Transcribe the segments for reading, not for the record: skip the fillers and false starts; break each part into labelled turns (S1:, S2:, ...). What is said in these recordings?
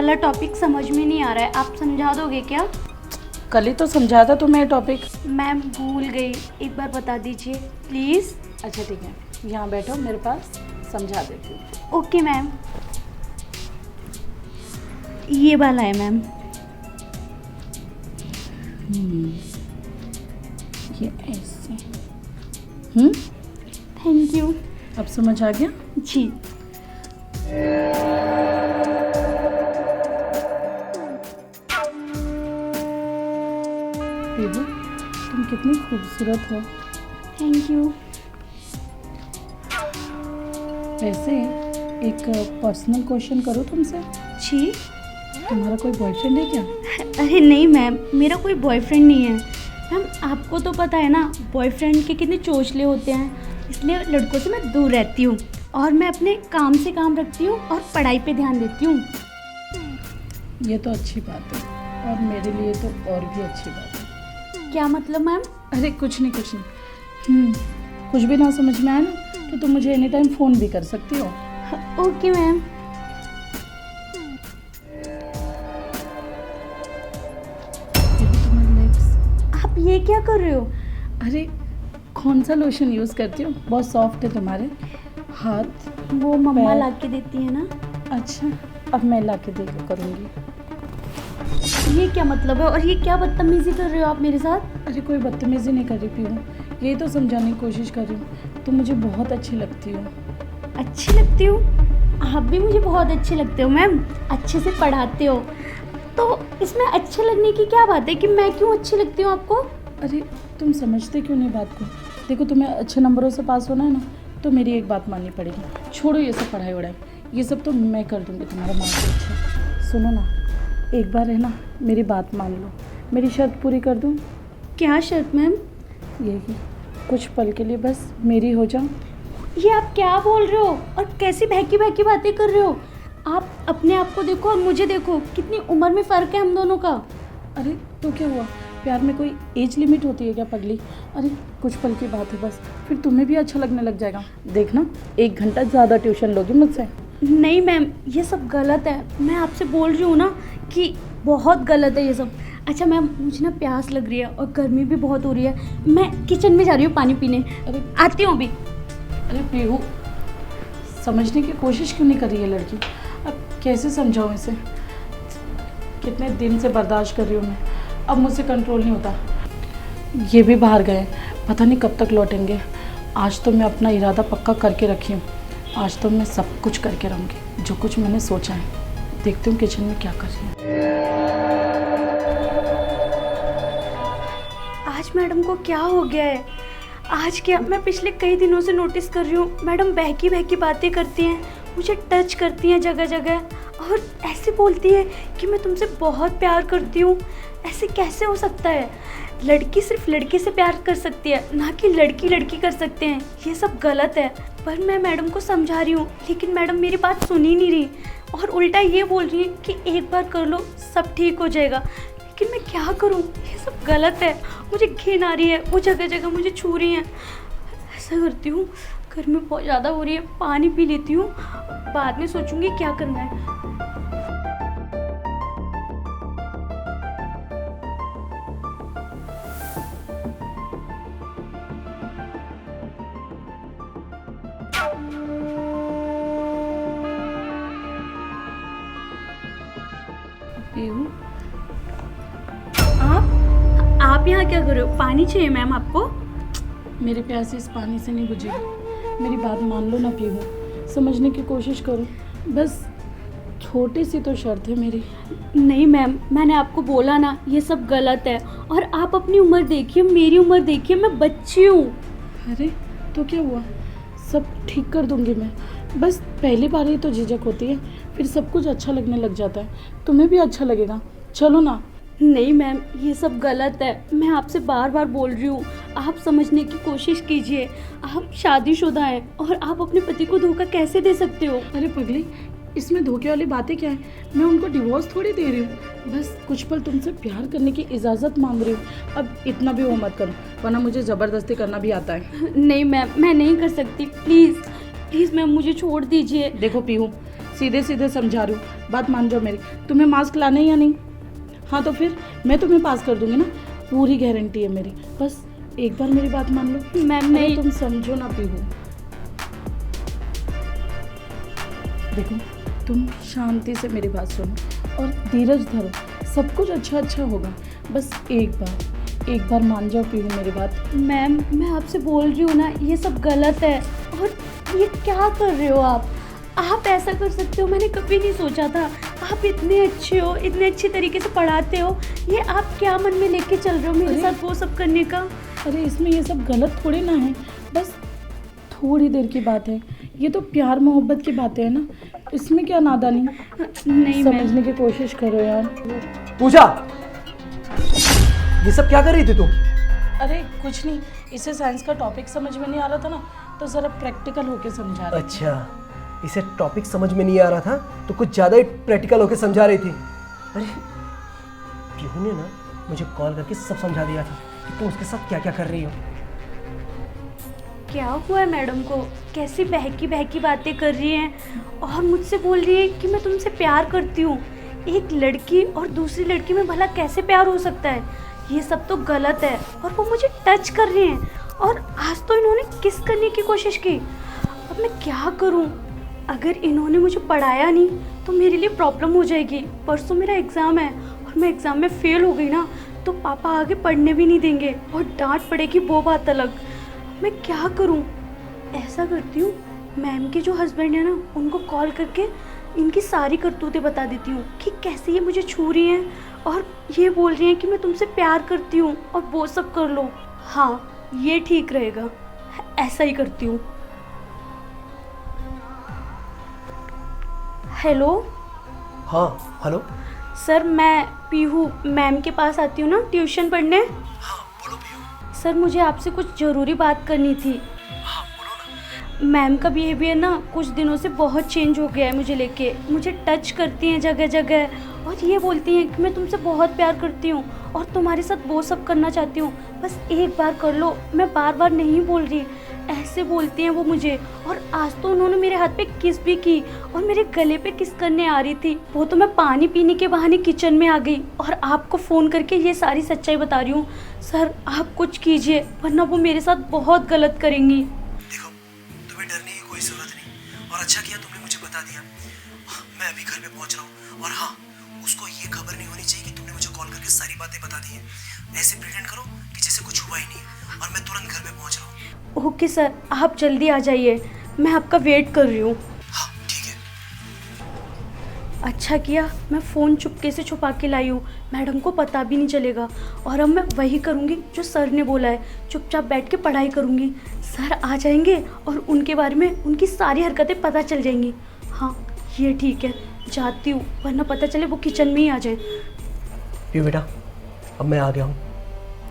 S1: वाला टॉपिक समझ में नहीं आ रहा है, आप समझा दोगे क्या?
S2: कल ही तो समझाया था तुम्हें टॉपिक।
S1: मैम भूल गई, एक बार बता दीजिए प्लीज़।
S2: अच्छा ठीक है, यहाँ बैठो मेरे पास, समझा देती हूँ।
S1: Okay ma'am. ये वाला है मैम।
S2: ये ऐसे।
S1: Thank you.
S2: अब समझ आ गया?
S1: जी।
S2: बेबू, तुम कितनी खूबसूरत हो।
S1: Thank you.
S2: वैसे एक पर्सनल क्वेश्चन करो तुमसे।
S1: जी।
S2: तुम्हारा कोई बॉयफ्रेंड है क्या?
S1: अरे नहीं मैम, मेरा कोई बॉयफ्रेंड नहीं है। मैम आपको तो पता है ना बॉयफ्रेंड के कितने चोचले होते हैं, इसलिए लड़कों से मैं दूर रहती हूँ और मैं अपने काम से काम रखती हूँ और पढ़ाई पे ध्यान देती हूँ।
S2: ये तो अच्छी बात है, और मेरे लिए तो और भी अच्छी बात है।
S1: क्या मतलब मैम?
S2: अरे कुछ नहीं कुछ नहीं। कुछ भी ना समझ में आए ना तो तुम मुझे एनी टाइम फ़ोन भी कर सकती हो।
S1: Okay ma'am. आप ये क्या कर रहे हो?
S2: अरे कौन सा लोशन यूज़ करती हो? बहुत सॉफ्ट है तुम्हारे हाथ।
S1: वो मम्मा
S2: पैर।
S1: ला के देती है ना।
S2: अच्छा, अब मैं ला के देख करूँगी।
S1: ये क्या मतलब है और ये क्या बदतमीजी कर रहे हो आप मेरे साथ?
S2: अरे कोई बदतमीज़ी नहीं कर रही पीहू, यही तो समझाने की कोशिश कर रही हूँ। तुम मुझे बहुत अच्छी लगती हो।
S1: अच्छी लगती हो? आप भी मुझे बहुत अच्छे लगते हो मैम, अच्छे से पढ़ाते हो, तो इसमें अच्छे लगने की क्या बात है कि मैं क्यों अच्छी लगती हूँ आपको?
S2: अरे तुम समझते क्यों नहीं बात को? देखो तुम्हें अच्छे नंबरों से पास होना है ना, तो मेरी एक बात माननी पड़ेगी। छोड़ो ये सब पढ़ाई वढ़ाई, ये सब तो मैं कर दूँगी तुम्हारा मार्क्स अच्छा। सुनो ना, एक बार है ना मेरी बात मान लो, मेरी शर्त पूरी कर दूँ।
S1: क्या शर्त मैम?
S2: यही, कुछ पल के लिए बस मेरी हो जाओ।
S1: ये आप क्या बोल रहे हो और कैसी बहकी बहकी बातें कर रहे हो? आप अपने आप को देखो और मुझे देखो, कितनी उम्र में फ़र्क है हम दोनों का।
S2: अरे तो क्या हुआ, प्यार में कोई एज लिमिट होती है क्या पगली? अरे कुछ पल की बात है बस, फिर तुम्हें भी अच्छा लगने लग जाएगा। देखना 1 घंटा ज़्यादा ट्यूशन लोगी मुझसे।
S1: नहीं मैम, ये सब गलत है, मैं आपसे बोल रही हूँ ना कि बहुत गलत है ये सब। अच्छा मैम, मुझे ना प्यास लग रही है और गर्मी भी बहुत हो रही है, मैं किचन में जा रही हूँ पानी पीने।
S2: अरे
S1: आती हूँ अभी।
S2: अरे पीहू, समझने की कोशिश क्यों नहीं कर रही है लड़की? अब कैसे समझाऊँ इसे? कितने दिन से बर्दाश्त कर रही हूँ मैं, अब मुझसे कंट्रोल नहीं होता। ये भी बाहर गए, पता नहीं कब तक लौटेंगे। आज तो मैं अपना इरादा पक्का करके रखी हूँ, आज तो मैं सब कुछ करके रहूँगी जो कुछ मैंने सोचा है। देखती हूँ किचन में क्या कर रही है।
S1: आज मैडम को क्या हो गया है? आज क्या, मैं पिछले कई दिनों से नोटिस कर रही हूँ मैडम बहकी बहकी बातें करती हैं, मुझे टच करती हैं जगह जगह और ऐसे बोलती है कि मैं तुमसे बहुत प्यार करती हूँ। ऐसे कैसे हो सकता है? लड़की सिर्फ लड़के से प्यार कर सकती है, ना कि लड़की लड़की कर सकते हैं। ये सब गलत है। पर मैं मैडम को समझा रही हूँ लेकिन मैडम मेरी बात सुन ही नहीं रही और उल्टा ये बोल रही है कि एक बार कर लो सब ठीक हो जाएगा। लेकिन मैं क्या करूँ, ये सब गलत है। मुझे घिन आ रही है, वो जगह जगह मुझे छू रही हैं। ऐसा करती हूँ, गर्मी बहुत ज़्यादा हो रही है, पानी पी लेती हूँ, बाद में सोचूंगी क्या करना है।
S2: पीहू,
S1: आप यहाँ क्या कर रहे हो? पानी चाहिए मैम आपको?
S2: मेरी प्यास इस पानी से नहीं बुझेगी। मेरी बात मान लो ना पीहू, समझने की कोशिश करो। बस छोटी सी तो शर्त है मेरी।
S1: नहीं मैम, मैंने आपको बोला ना ये सब गलत है और आप अपनी उम्र देखिए, मेरी उम्र देखिए, मैं बच्ची हूँ।
S2: अरे तो क्या हुआ, सब ठीक कर दूंगी मैं। बस पहली बार ही तो झिझक होती है, फिर सब कुछ अच्छा लगने लग जाता है। तुम्हें भी अच्छा लगेगा, चलो ना।
S1: नहीं मैम, ये सब गलत है, मैं आपसे बार बार बोल रही हूँ, आप समझने की कोशिश कीजिए। आप शादीशुदा हैं और आप अपने पति को धोखा कैसे दे सकते हो?
S2: अरे पगली, इसमें धोखे वाली बातें क्या है? मैं उनको डिवोर्स थोड़ी दे रही हूँ, बस कुछ पल तुमसे प्यार करने की इजाज़त मांग रही हूँ। अब इतना भी वो मत करो, वरना मुझे ज़बरदस्ती करना भी आता है।
S1: नहीं मैम, मैं नहीं कर सकती, प्लीज़ प्लीज़ मैम मुझे छोड़ दीजिए।
S2: देखो पीहू, सीधे सीधे समझा रही हूँ, बात मान जाओ मेरी। तुम्हें मास्क लाना है या नहीं? हाँ तो फिर मैं तुम्हें पास कर दूंगी ना, पूरी गारंटी है मेरी। बस एक बार मेरी बात मान लो।
S1: मैम
S2: अरे
S1: नहीं।
S2: तुम समझो ना पीहू। देखो तुम शांति से मेरी बात सुनो और धीरज धरो, सब कुछ अच्छा होगा। बस एक बार मान जाओ पीहू मेरी बात।
S1: मैम मैं आपसे बोल रही हूँ ना, ये सब गलत है। और ये क्या कर रहे हो आप ऐसा कर सकते हो, मैंने कभी नहीं सोचा था। आप इतने अच्छे हो, इतने अच्छे तरीके से पढ़ाते हो, ये आप क्या मन में लेके चल रहे हो मेरे
S2: अरे,
S1: साथ वो सब करने का?
S2: अरे इसमें ये सब गलत थोड़ी ना है, बस थोड़ी देर की बात है। ये तो प्यार मोहब्बत की बातें हैं ना, इसमें क्या नादानी।
S1: नहीं मैम।
S2: समझने की कोशिश करो यार।
S3: पूजा, ये सब क्या कर रही थी तुम?
S2: अरे कुछ नहीं, इसे साइंस का टॉपिक समझ में नहीं आ रहा था ना, तो ज़रा प्रैक्टिकल होके समझा रही थी।
S3: अच्छा, इसे टॉपिक समझ में नहीं आ रहा था तो कुछ ज़्यादा ही प्रैक्टिकल होके समझा रही थी। अरे पीहू ने ना मुझे कॉल करके सब समझा दिया था कि तुम उसके साथ क्या क्या कर रही हो।
S1: क्या हुआ है मैडम को? कैसी बहकी बातें कर रही हैं और मुझसे बोल रही है कि मैं तुमसे प्यार करती हूँ। एक लड़की और दूसरी लड़की में भला कैसे प्यार हो सकता है? ये सब तो गलत है। और वो मुझे टच कर रही हैं और आज तो इन्होंने किस करने की कोशिश की। अब मैं क्या करूँ? अगर इन्होंने मुझे पढ़ाया नहीं तो मेरे लिए प्रॉब्लम हो जाएगी। परसों मेरा एग्ज़ाम है और मैं एग्ज़ाम में फ़ेल हो गई ना तो पापा आगे पढ़ने भी नहीं देंगे और डांट पड़ेगी, वो बात अलग। मैं क्या करूं? ऐसा करती हूँ, मैम के जो हस्बैंड है ना उनको कॉल करके इनकी सारी करतूतें बता देती हूँ कि कैसे ये मुझे छू रही हैं और ये बोल रही हैं कि मैं तुमसे प्यार करती हूँ और वो सब कर लो। हाँ ये ठीक रहेगा, ऐसा ही करती हूँ। हेलो।
S3: हाँ हेलो।
S1: सर मैं पीहू मैम के पास आती हूँ ना ट्यूशन पढ़ने।
S3: हाँ बोलो पीहू।
S1: सर मुझे आपसे कुछ ज़रूरी बात करनी थी।
S3: हाँ बोलो ना।
S1: मैम का बिहेवियर ना कुछ दिनों से बहुत चेंज हो गया है मुझे लेके। मुझे टच करती हैं जगह जगह और ये बोलती हैं कि मैं तुमसे बहुत प्यार करती हूँ और तुम्हारे साथ वो सब करना चाहती हूँ, बस एक बार कर लो। मैं बार बार नहीं बोल रही, ऐसे बोलती हैं वो मुझे। और आज तो उन्होंने मेरे हाथ पे किस भी की और मेरे गले पे किस करने आ रही थी। वो तो मैं पानी पीने के बहाने किचन में आ गई और आपको फ़ोन करके ये सारी सच्चाई बता रही हूँ। सर आप कुछ कीजिए वरना वो मेरे साथ बहुत गलत करेंगी।
S3: देखो तुम्हें डरने की कोई ज़रूरत नहीं और अच्छा किया तुमने मुझे बता दिया। मैं अभी घर पे पहुंच रहा हूँ और हाँ उसको ये खबर नहीं होनी चाहिए कि तुमने मुझे कॉल करके सारी बातें बता दी हैं। ऐसे प्रिटेंड करो कि जैसे कुछ हुआ ही नहीं और मैं तुरंत घर पे पहुंच रहा हूँ।
S1: ओके सर, आप जल्दी आ जाइए, मैं आपका वेट कर रही हूँ।
S3: हाँ ठीक है।
S1: अच्छा किया मैं फ़ोन चुपके से छुपा के लाई हूँ, मैडम को पता भी नहीं चलेगा। और अब मैं वही करूँगी जो सर ने बोला है, चुपचाप बैठ के पढ़ाई करूँगी। सर आ जाएंगे और उनके बारे में उनकी सारी हरकतें पता चल जाएंगी। हाँ ये ठीक है, जाती हूँ वरना पता चले वो किचन में ही आ जाए।
S3: पीहू बेटा अब मैं आ गया हूँ,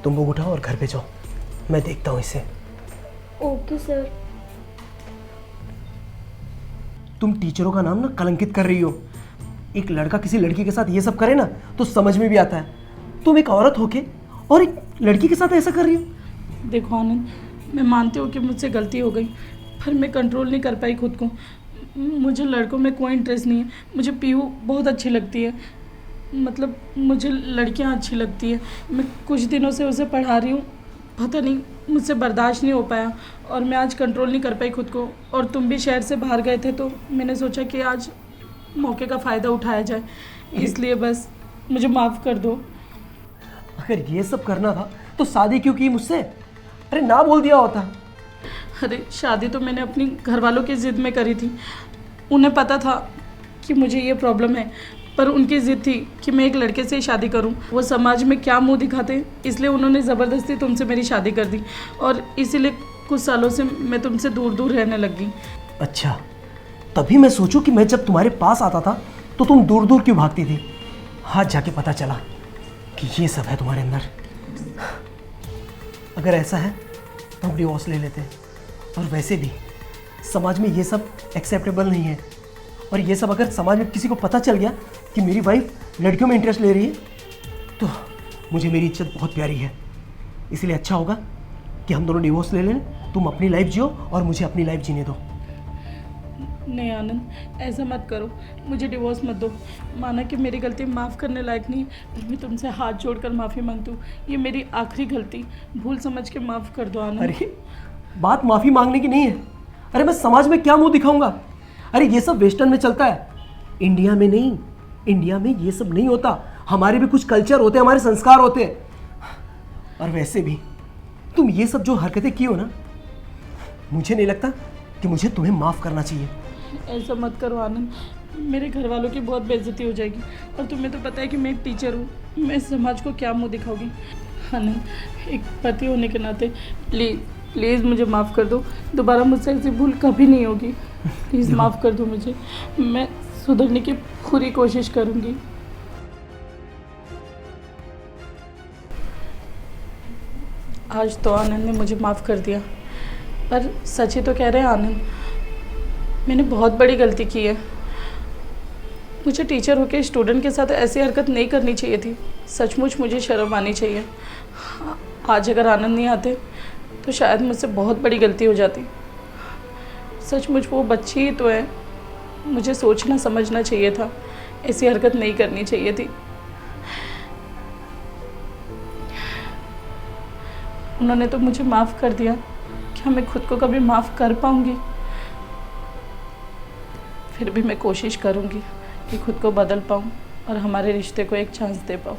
S3: तुम बुक उठाओ और घर पे जाओ, मैं देखता हूँ इसे।
S1: Okay sir.
S3: तुम टीचरों का नाम ना कलंकित कर रही हो। एक लड़का किसी लड़की के साथ ये सब करे ना तो समझ में भी आता है। तुम एक औरत होके और एक लड़की के साथ ऐसा कर रही हो।
S2: देखो आनंद, मैं मानती हूँ कि मुझसे गलती हो गई, पर मैं कंट्रोल नहीं कर पाई खुद को। मुझे लड़कों में कोई इंटरेस्ट नहीं है। मुझे पीहू बहुत अच्छी लगती है, मतलब मुझे लड़कियाँ अच्छी लगती है। मैं कुछ दिनों से उसे पढ़ा रही हूँ, पता नहीं मुझसे बर्दाश्त नहीं हो पाया और मैं आज कंट्रोल नहीं कर पाई खुद को। और तुम भी शहर से बाहर गए थे तो मैंने सोचा कि आज मौके का फ़ायदा उठाया जाए, इसलिए बस मुझे माफ़ कर दो।
S3: अगर ये सब करना था तो शादी क्यों की मुझसे? अरे ना बोल दिया होता।
S2: अरे शादी तो मैंने अपनी घर वालों की ज़िद में करी थी। उन्हें पता था कि मुझे ये प्रॉब्लम है, पर उनकी ज़िद थी कि मैं एक लड़के से ही शादी करूं। वो समाज में क्या मुंह दिखाते, इसलिए उन्होंने ज़बरदस्ती तुमसे मेरी शादी कर दी और इसीलिए कुछ सालों से मैं तुमसे दूर दूर रहने लगी।
S3: अच्छा, तभी मैं सोचूं कि मैं जब तुम्हारे पास आता था तो तुम दूर दूर क्यों भागती थी। हाथ जाके पता चला कि ये सब है तुम्हारे अंदर। अगर ऐसा है तो हम डिवोर्स ले लेते हैं। और वैसे भी समाज में ये सब एक्सेप्टेबल नहीं है और ये सब अगर समाज में किसी को पता चल गया कि मेरी वाइफ लड़कियों में इंटरेस्ट ले रही है तो मुझे मेरी इज्जत बहुत प्यारी है। इसलिए अच्छा होगा कि हम दोनों डिवोर्स ले लें, तुम अपनी लाइफ जियो और मुझे अपनी लाइफ जीने दो।
S2: नहीं आनंद, ऐसा मत करो, मुझे डिवोर्स मत दो। माना कि मेरी गलती माफ़ करने लायक नहीं, पर मैं तुमसे हाथ जोड़कर माफ़ी मांगती हूँ। ये मेरी आखिरी गलती, भूल समझ के माफ़ कर दो आनंद।
S3: अरे बात माफ़ी मांगने की नहीं है। अरे मैं समाज में क्या मुंह दिखाऊंगा? अरे ये सब वेस्टर्न में चलता है, इंडिया में नहीं। इंडिया में ये सब नहीं होता। हमारे भी कुछ कल्चर होते हैं, हमारे संस्कार होते हैं। और वैसे भी तुम ये सब जो हरकतें की हो ना, मुझे नहीं लगता कि मुझे तुम्हें माफ़ करना चाहिए।
S2: ऐसा मत करो आनंद, मेरे घर वालों की बहुत बेइज्जती हो जाएगी। और तुम्हें तो पता है कि मैं एक टीचर हूँ, मैं समाज को क्या मुंह दिखाऊंगी। आनंद, एक पति होने के नाते प्लीज़ प्लीज़ मुझे माफ़ कर दो। दोबारा मुझसे ऐसी भूल कभी नहीं होगी। प्लीज़ माफ़ कर दो मुझे, मैं सुधरने की पूरी कोशिश करूँगी। आज तो आनंद ने मुझे माफ़ कर दिया, पर सच ही तो कह रहे हैं आनंद, मैंने बहुत बड़ी गलती की है। मुझे टीचर होकर स्टूडेंट के साथ ऐसी हरकत नहीं करनी चाहिए थी। सचमुच मुझे शर्म आनी चाहिए। आज अगर आनंद नहीं आते तो शायद मुझसे बहुत बड़ी गलती हो जाती। सचमुच वो बच्ची ही तो है, मुझे सोचना समझना चाहिए था, ऐसी हरकत नहीं करनी चाहिए थी। उन्होंने तो मुझे माफ़ कर दिया, क्या मैं खुद को कभी माफ़ कर पाऊँगी? फिर भी मैं कोशिश करूँगी कि खुद को बदल पाऊँ और हमारे रिश्ते को एक चांस दे पाऊँ।